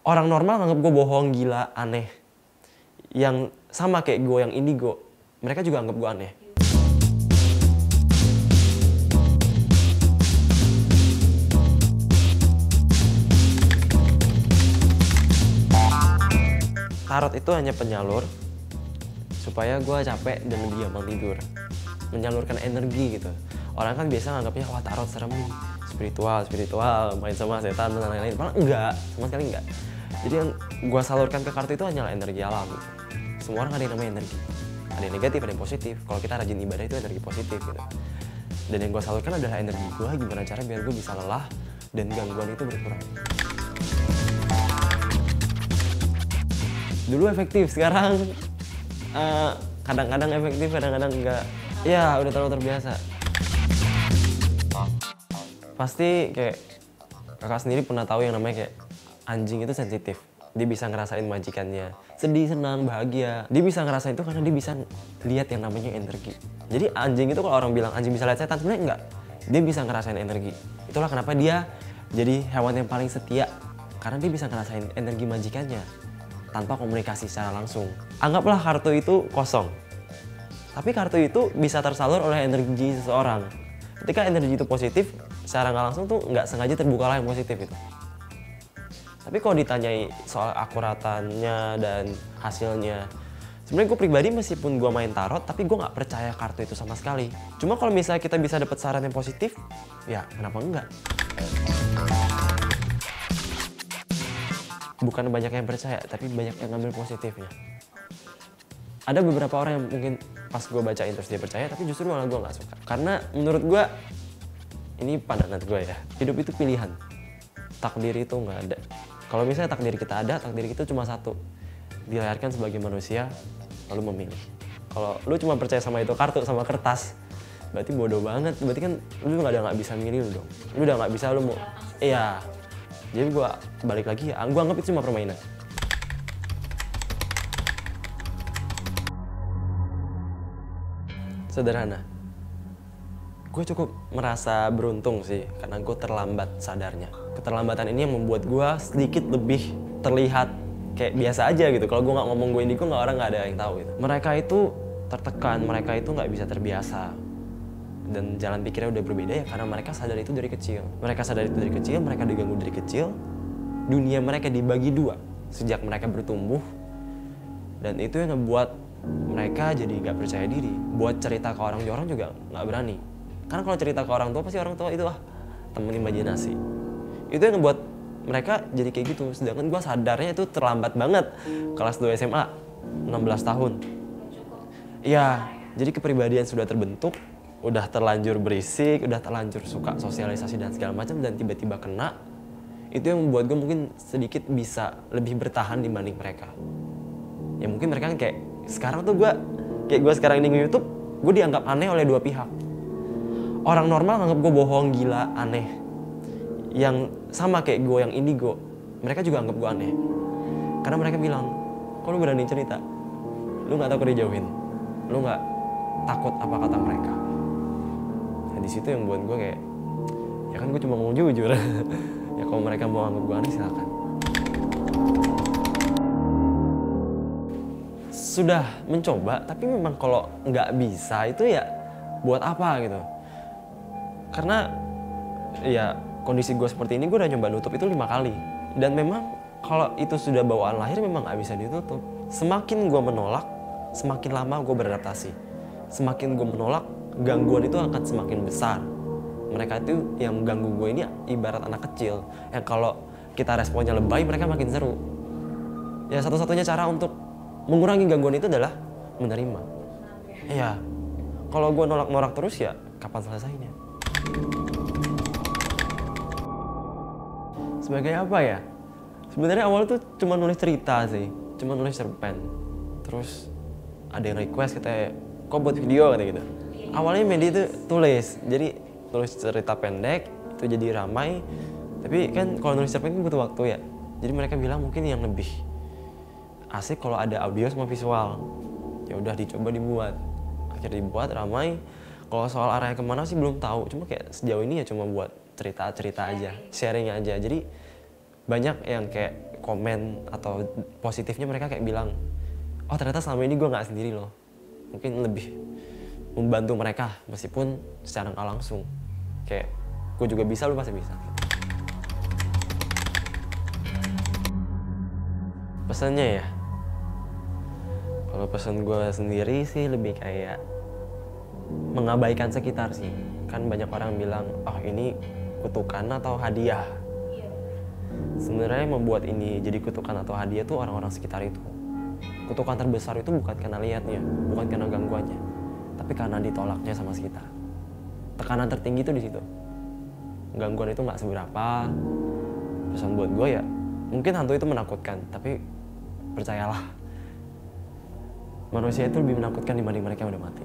Orang normal nganggap gue bohong, gila, aneh. Yang sama kayak gue yang indigo, mereka juga anggap gue aneh. Tarot itu hanya penyalur supaya gue capek dan lebih gampang tidur. Menyalurkan energi gitu. Orang kan biasa nganggapnya, wah tarot serem nih, spiritual, main sama setan dan lain-lain. Padahal enggak, sama sekali enggak. Jadi yang gue salurkan ke kartu itu hanyalah energi alam gitu. Semua orang ada yang namanya energi. Ada yang negatif, ada yang positif. Kalau kita rajin ibadah itu energi positif gitu. Dan yang gue salurkan adalah energi gue, gimana cara biar gue bisa lelah dan gangguan itu berkurang. Dulu efektif, sekarang kadang-kadang efektif, kadang-kadang enggak. Ya, udah terlalu terbiasa. Pasti kayak kakak sendiri pernah tahu yang namanya kayak anjing itu sensitif. Dia bisa ngerasain majikannya sedih, senang, bahagia. Dia bisa ngerasain itu karena dia bisa lihat yang namanya energi. Jadi anjing itu kalau orang bilang anjing bisa lihat setan, sebenarnya enggak. Dia bisa ngerasain energi. Itulah kenapa dia jadi hewan yang paling setia. Karena dia bisa ngerasain energi majikannya tanpa komunikasi secara langsung. Anggaplah kartu itu kosong. Tapi kartu itu bisa tersalur oleh energi seseorang. Ketika energi itu positif, secara nggak langsung tuh nggak sengaja terbuka lah yang positif itu. Tapi kalau ditanyai soal akuratannya dan hasilnya, sebenarnya gue pribadi meskipun gue main tarot, tapi gue nggak percaya kartu itu sama sekali. Cuma kalau misalnya kita bisa dapat saran yang positif, ya kenapa enggak? Bukan banyak yang percaya, tapi banyak yang ngambil positifnya. Ada beberapa orang yang mungkin pas gue bacain terus dia percaya, tapi justru malah gue nggak suka. Karena menurut gue, ini pandangan gue ya, hidup itu pilihan. Takdir itu nggak ada. Kalau misalnya takdir kita ada, takdir kita cuma satu. Dilahirkan sebagai manusia, lalu memilih. Kalau lu cuma percaya sama itu kartu, sama kertas, berarti bodoh banget. Berarti kan lu nggak bisa milih lu dong. Lu udah nggak bisa, lu mau... Iya. Jadi gue balik lagi, gue anggap itu cuma permainan. Sederhana. Gue cukup merasa beruntung sih, karena gue terlambat sadarnya. Keterlambatan ini yang membuat gue sedikit lebih terlihat kayak biasa aja gitu. Kalau gue nggak ngomong gue indigo, orang nggak ada yang tahu gitu. Mereka itu tertekan, mereka itu nggak bisa terbiasa. Dan jalan pikirnya udah berbeda ya, karena mereka sadar itu dari kecil. Mereka sadar itu dari kecil, mereka diganggu dari kecil. Dunia mereka dibagi dua sejak mereka bertumbuh. Dan itu yang ngebuat mereka jadi nggak percaya diri. Buat cerita ke orang juga nggak berani. Karena kalau cerita ke orang tua, pasti orang tua itu temen imajinasi. Itu yang ngebuat mereka jadi kayak gitu. Sedangkan gue sadarnya itu terlambat banget. Kelas 2 SMA, 16 tahun. Iya, jadi kepribadian sudah terbentuk, udah terlanjur berisik, udah terlanjur suka sosialisasi dan segala macam, dan tiba-tiba kena. Itu yang membuat gue mungkin sedikit bisa lebih bertahan dibanding mereka. Ya mungkin mereka kan kayak, sekarang tuh gue sekarang ini nge-YouTube, gue dianggap aneh oleh dua pihak. Orang normal nganggap gue bohong, gila, aneh. Yang sama kayak gue yang indigo, mereka juga anggap gue aneh. Karena mereka bilang, kok lu berani cerita? Lu gak takut dijauhin? Lu gak takut apa kata mereka? Nah di situ yang buat gue kayak, ya kan gue cuma ngomong jujur. Ya kalau mereka mau anggap gue aneh, silakan. Sudah mencoba, tapi memang kalau nggak bisa itu ya buat apa gitu. Karena ya kondisi gue seperti ini, gue udah nyoba nutup itu 5 kali. Dan memang kalau itu sudah bawaan lahir memang nggak bisa ditutup. Semakin gue menolak, semakin lama gue beradaptasi. Semakin gue menolak, gangguan itu akan semakin besar. Mereka itu yang ganggu gue ini ibarat anak kecil. Yang kalau kita responnya lebay, mereka makin seru. Ya satu-satunya cara untuk mengurangi gangguan itu adalah menerima. Iya. Kalau gue nolak-nolak terus ya kapan selesainya? Sebagai apa ya? Sebenarnya awal tuh cuma nulis cerita sih, cuma nulis cerpen. Terus ada yang request katanya, kok buat video kata gitu. Awalnya media itu tulis, jadi tulis cerita pendek itu jadi ramai. Tapi kan kalau nulis cerpen kan butuh waktu ya. Jadi mereka bilang mungkin yang lebih asik kalau ada audio sama visual. Ya udah dicoba dibuat. Akhirnya dibuat ramai. Kalau soal arahnya kemana sih belum tahu. Cuma kayak sejauh ini ya cuma buat cerita-cerita aja, sharing aja. Jadi banyak yang kayak komen atau positifnya mereka kayak bilang, oh ternyata selama ini gue nggak sendiri loh. Mungkin lebih membantu mereka meskipun secara nggak langsung. Kayak gue juga bisa, lu pasti bisa. Pesannya ya, kalau pesan gue sendiri sih lebih kayak mengabaikan sekitar sih. Kan banyak orang bilang, oh ini kutukan atau hadiah. Sebenarnya membuat ini jadi kutukan atau hadiah tuh orang-orang sekitar itu. Kutukan terbesar itu bukan karena lihatnya, bukan karena gangguannya, tapi karena ditolaknya sama sekitar. Tekanan tertinggi itu di situ. Gangguan itu nggak seberapa. Pesan buat gue ya, mungkin hantu itu menakutkan, tapi percayalah, manusia itu lebih menakutkan dibanding mereka yang udah mati.